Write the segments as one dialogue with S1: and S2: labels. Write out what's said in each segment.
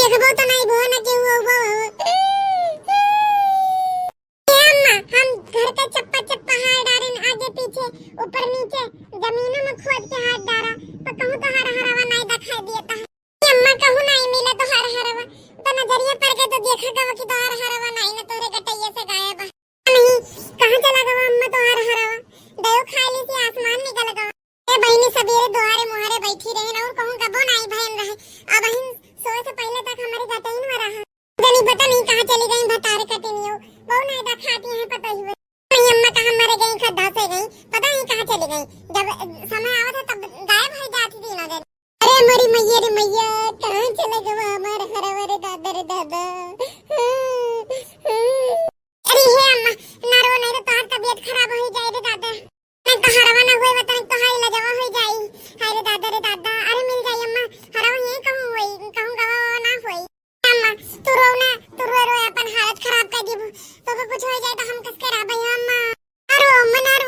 S1: देखबो तो नहीं भो ना के हुआ हम घर का चप्पा चप्पा हाथ डारे आगे पीछे ऊपर नीचे जमीनों में खोद के हाथ डारा तो कहूं तो हरा हरावा नहीं दिखाई देता है। अम्मा कहूं नहीं मिले तो हरा हरावा तो नजरिया पड़ गए तो देखा गवा कि तो हरा हरावा नहीं ना तोरे गटैया से गायब नहीं कहां चला गवा अम्मा तो हरा हरावा दयो खाली से आसमान निकल गवा। ए बहनी सबेरे दुआरे मुहारे बैठी रहे ना और कहूं कबो नहीं बहन रहे अब बहन सोए से पहले तक हमारे गटई में रहा नहीं पता नहीं कहां चली गई भतारे कटनियो बहु नहीं दिखाती है पता ही नहीं अम्मा कहां मर गई खड्डा से गई पता नहीं कहां चली गई जब समय आवा था तब गायब हो जाती थी नजर। अरे मरी मैया रे मैया कहां चले गवा हमारे हरवरे दादा रे दादा। अरे हे अम्मा नारो नहीं तो तार तबीयत खराब हो जाए रे दादा नहीं तो हरवा ना हुए बता तो हाय लजवा हो जाई हाय रे दादा अरे मिल जाई अम्मा हरवा ये कहूं होई कहूं गवा ना होई अम्मा तू रो अपन हालत खराब कर दी तो कुछ हो जाए तो हम किसके रह भई अम्मा नारो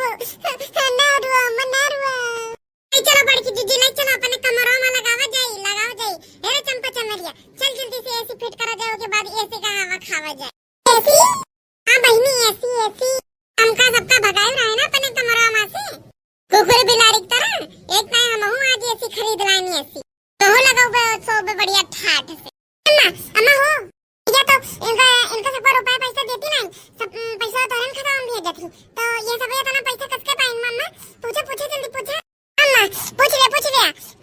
S1: चलो बड़की दीदी ले चलो अपने कमरों में लगाओ जाई हे चंपा चमरिया चल जल्दी से एसी फिट करा जाओ के बाद एसी का हवा खावा जाए। एसी हां बहनी एसी हमका सबका भगाए रहे ना अपने कमरों में से कुकुर बिलाड़ी की तरह एक टाइम हम हूं आज एसी खरीद लानी एसी तो लगाओ सो बढ़िया ठाठ से अम्मा हो या तो इनका सब रुपए पैसा देती नहीं सब पैसा तो हम खत्म भी जाती तो ये सब ये तना पैसा कसके पाइन मम्मा पूछे जल्दी पूछे अम्मा पूछ ले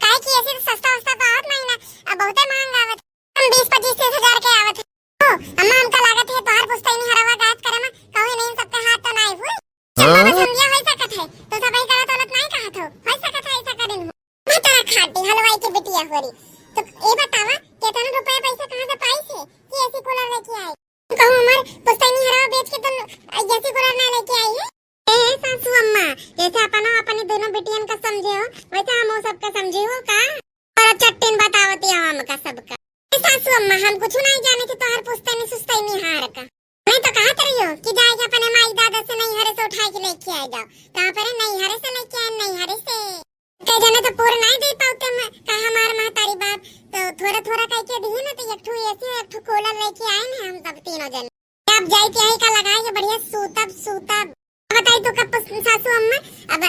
S1: काहे की ऐसे सस्ता तो आवत नहीं ना अब बहुत महंगा आवत हम 20-25 हजार के आवत ओ अम्मा हमका लागत है तोहार पुस्तक नहीं हरावा गात करे में कहो नहीं सबके हाथ तो नहीं हुई चंपा समझिया होई सकत है तो सब ही करत औलत नहीं कहत हो होई सकत है ऐसा करेन मैं तारा खाटी हलवाई की बिटिया होरी तो ए बतावा कितना रुपए पैसा कहां से पाई से कि ऐसी कूलर लेके आई कहूं हमार पुस्तैनी हरावा बेच के तो ऐसी कूलर ना लेके आई है। ए सासू अम्मा जैसे अपनी दोनों बेटियन का समझे हो वैसे हम सबका समझे हो का और चट्टिन बतावती है हमका सबका। ए सासू अम्मा हम कुछ नहीं जाने कि तोहर पुस्तैनी सुस्तैनी हार का नहीं तो कहा करियो कि जाएगा अपने माई दादा से नहीं हरे से उठा के लेके आ जाओ कहां पर नहीं हरे से लेके आए नहीं हरे से कई जने तो पूरा नहीं दे पाते मैं कहा हमार महतारी बाप तो थोड़ा कह के दी ना तो एक ठो ऐसे एक ठो कूलर लेके आए ना हम सब तीनों जन अब जाई के का लगाए के बढ़िया सूतब बताई तो कब सासू अम्मा अब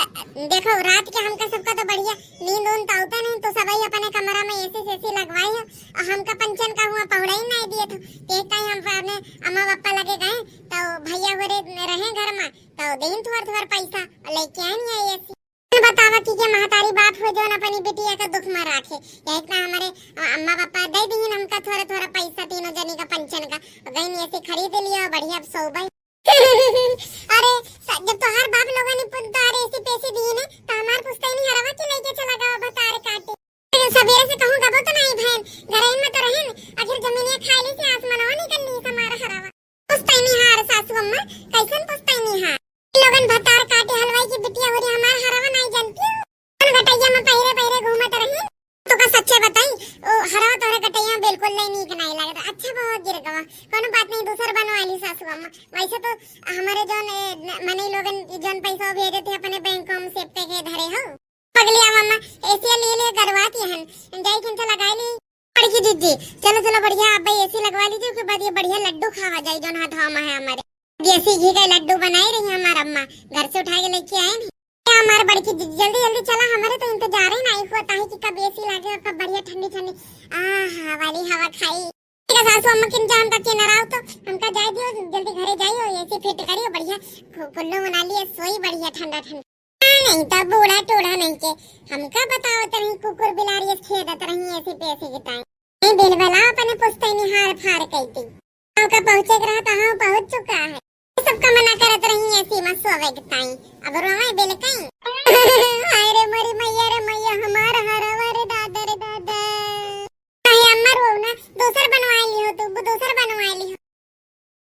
S1: देखो रात के हमका सबका तो बढ़िया नींद तो आता नहीं तो सबई अपने कमरा में ऐसे लगवाई है और हमका पंचन का हुआ पहुड़ा ही नहीं दिए तो एक कहीं हम अपने अम्मा पापा लगे गए तो भैया वरे रहे घर में तो दिन थोड़ा पैसा लेके आए नहीं ऐसी बतावा कि महतारी बाप हो जो अपनी बिटिया का दुख में राखे एक ना हमारे अम्मा पापा दे दी हमका थोड़ा पैसा तीनों जनी का पंचन का गई ऐसे खरीद लिया बढ़िया सोबई अरे जब तो हर बाप लोगों ने तारे ऐसे पैसे दिए ने तो हमार पुस्तक नहीं हरावा के लेके चला गया बतारे काटे सवेरे से कहूं गबो तो नहीं बहन घर में तो रहन आखिर जमीनिया खाली से आसमानवा निकलनी हमारा हरावा पुस्तक नहीं हार सासू अम्मा कैसन पुस्तक नहीं हार लोगन भतार काटे हलवाई की बिटिया हो रही हमार हरावा नहीं जानती कौन गटैया में पहिरे घूमत रही तो का सच्चे बताई ओ हरावा तोरे गटैया बिल्कुल नहीं नहीं लगा अच्छा बहुत गिर गवा कोनो बात नहीं दूसर बनवा ली सासू अम्मा वैसे तो हमारे जोन मने लोगन जोन पैसा भेजे थे अपने बैंक में सेव के धरे हो पगली अम्मा ऐसे ले करवाती हन जाई किन लगा ली बड़की दीदी चलो बढ़िया अब एसी लगवा लीजिए उसके बाद ये बढ़िया लड्डू खावा जाए जोन हाथ में है हमारे देसी घी का लड्डू बनाई रही हमारा अम्मा घर से उठा के लेके आए नहीं हमारे बड़की दीदी जल्दी चला हमारे तो इंतजार ही नहीं हुआ ताकि कब एसी लगे और कब बढ़िया ठंडी आहा वाली हवा खाई ठीक है सासू अम्मा किन जान तक न रहो तो हमका जाए दियो जल्दी घरे जाइयो एसी फिट करियो बढ़िया कुल्लू बना लिए सोई बढ़िया ठंडा नहीं तब बूढ़ा टोढ़ा नहीं के हमका बताओ तो नहीं कुकुर बिलारी खेदत रही ऐसी पैसे की टाइम नहीं बिलबला अपने पुस्तैनी हार फार कहती का पहुंचे रहा कहां पहुंच चुका है सबका मना करत रही ऐसी मत सोवे के टाइम अब रोवे बेल कहीं हाय रे